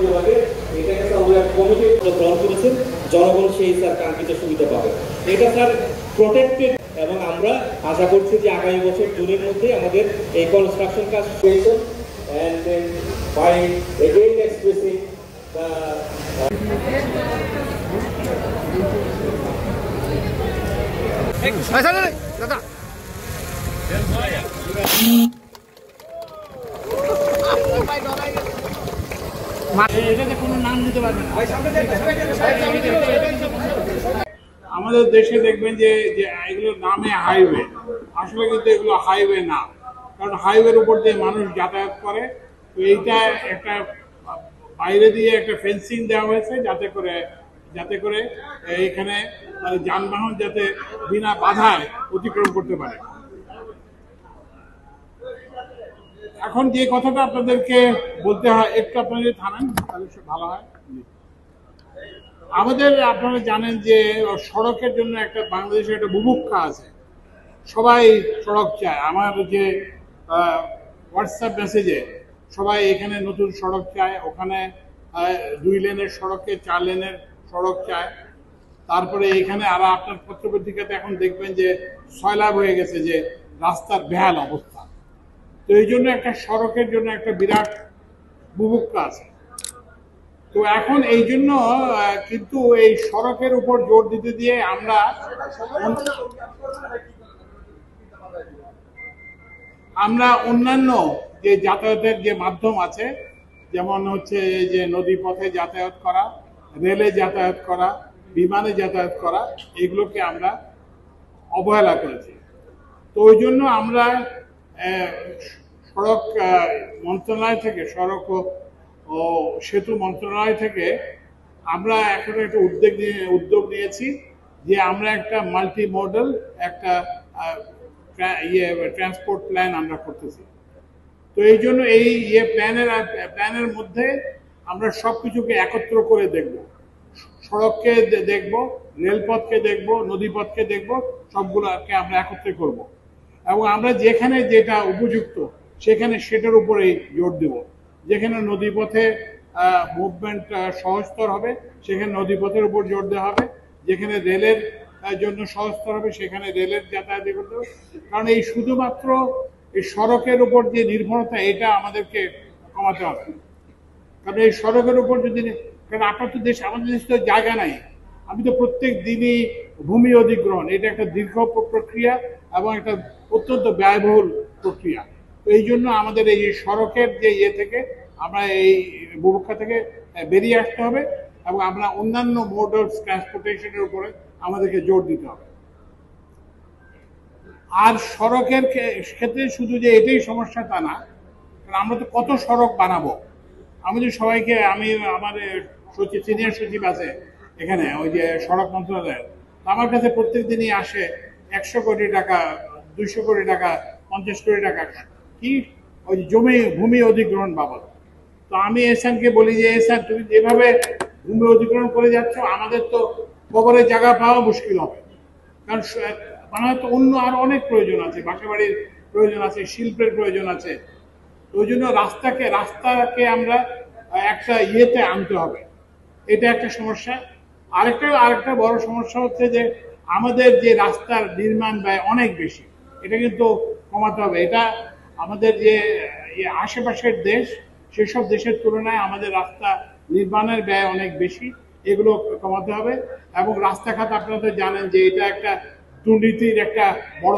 বিভাগে এটাকে sir committee গ্রহণ করেছেন, জনগণ সেই স্যার কাঙ্ক্ষিত সুবিধা পাবে। এটা স্যার প্রোটেক্টেড এবং আমরা আশা করছি যে আগামী বছর জুনের মধ্যে আমাদের এই কনস্ট্রাকশন কাজ হয়েছে। And then by again expressing the আমাদের দেশে দেখবেন যে এগুলো নামে হাইওয়ে, আসলে কিন্তু এগুলো হাইওয়ে না, কারণ হাইওয়ের উপর দিয়ে মানুষ যাতায়াত করে। তো এইটা একটা বাইরে দিয়ে একটা ফেন্সিং দেওয়া হয়েছে যাতে করে এখানে যানবাহন যাতে বিনা বাধায় অতিক্রম করতে পারে। এখন যে কথাটা আপনাদেরকে বলতে হয়, একটু আপনারা যদি থামেন তাহলে ভালো হয়। আমাদের আপনারা জানেন যে সড়কের জন্য একটা বাংলাদেশে একটা বুভুক্ষা আছে, সবাই সড়ক চায়। আমার যে হোয়াটসঅ্যাপ মেসেজে সবাই এখানে নতুন সড়ক চায়, ওখানে 2 লেনের সড়কে 4 লেনের সড়ক চায়। তারপরে এখানে আর আপনার পত্রপত্রিকাতে এখন দেখবেন যে সয়লাভ হয়ে গেছে যে রাস্তার বেহাল অবস্থা। তো এই জন্য একটা সড়কের জন্য একটা বিরাট বুভুক্ষা আছে। তো এখন এই জন্য কিন্তু এই সড়কের উপর জোর দিতে দিয়ে আমরা অন্যান্য যে যাতায়াতের যে মাধ্যম আছে, যেমন হচ্ছে যে নদী পথে যাতায়াত করা, রেলে যাতায়াত করা, বিমানে যাতায়াত করা, এগুলোকে আমরা অবহেলা করেছি। তো ওই জন্য আমরা সড়ক মন্ত্রণালয় থেকে, সড়ক ও সেতু মন্ত্রণালয় থেকে আমরা এখন একটা উদ্যোগ নিয়েছি যে আমরা একটা মাল্টি মডেল একটা ট্রান্সপোর্ট প্ল্যান আমরা করতেছি। তো এই জন্য এই প্ল্যানের মধ্যে আমরা সবকিছুকে একত্র করে দেখব, সড়ককে দেখব, রেলপথকে দেখব, নদীপথকে দেখব, সবগুলোকে আমরা একত্রে করব এবং আমরা যেখানে যেটা উপযুক্ত সেখানে সেটার উপরেই জোর দেব। যেখানে নদীপথে মুভমেন্ট সহজতর হবে সেখানে নদীপথের উপর জোর দেওয়া হবে, যেখানে রেলের জন্য সহজতর হবে সেখানে রেলের যাতায়াত করতে হবে। কারণ এই শুধুমাত্র এই সড়কের উপর যে নির্ভরতা, এটা আমাদেরকে কমাতে হবে। কারণ এই সড়কের উপর যদি, কারণ আপনার তো আমাদের দেশে তো জায়গা নাই। আমি তো প্রত্যেক দিনই ভূমি অধিগ্রহণ, এটা একটা দীর্ঘ প্রক্রিয়া এবং একটা অত্যন্ত ব্যয়বহুল প্রক্রিয়া। তো এই জন্য আমাদের এই সড়কের যে থেকে আমরা এই বুভুক্ষা থেকে বেরিয়ে আসতে হবে এবং আমরা অন্যান্য মোড অফ ট্রান্সপোর্টেশনের উপরে আমাদেরকে জোর দিতে হবে। আর সড়কের ক্ষেত্রে শুধু যে এটাই সমস্যা তা না, কারণ আমরা তো কত সড়ক বানাবো। আমি তো সবাইকে, আমার সিনিয়র সচিব আছে এখানে ওই যে সড়ক মন্ত্রণালয়ের, আমার কাছে প্রত্যেক দিনই আসে 100 কোটি টাকা, 200 কোটি টাকা, 50 কোটি টাকা কি ওই ভূমি অধিগ্রহণ বাবদ। তো আমি এহসানকে বলি যে এহসান, তুমি যেভাবে ভূমি অধিগ্রহণ করে যাচ্ছ আমাদের তো কবরের জায়গা পাওয়া মুশকিল হবে। কারণ বাংলায় তো অন্য আরো অনেক প্রয়োজন আছে, বাসাবাড়ির প্রয়োজন আছে, শিল্পের প্রয়োজন আছে। ওই জন্য রাস্তাকে আমরা একটা ইয়েতে আনতে হবে, এটা একটা সমস্যা। আরেকটা বড় সমস্যা হচ্ছে যে আমাদের যে রাস্তার নির্মাণ ব্যয় অনেক বেশি, এটা কিন্তু কমাতে হবে। এটা আমাদের যে আশেপাশের দেশ, সেসব দেশের তুলনায় আমাদের রাস্তা নির্মাণের ব্যয় অনেক বেশি, এগুলো কমাতে হবে। এবং রাস্তাঘাট আপনারা তো জানেন যে এটা একটা দুর্নীতির একটা বড়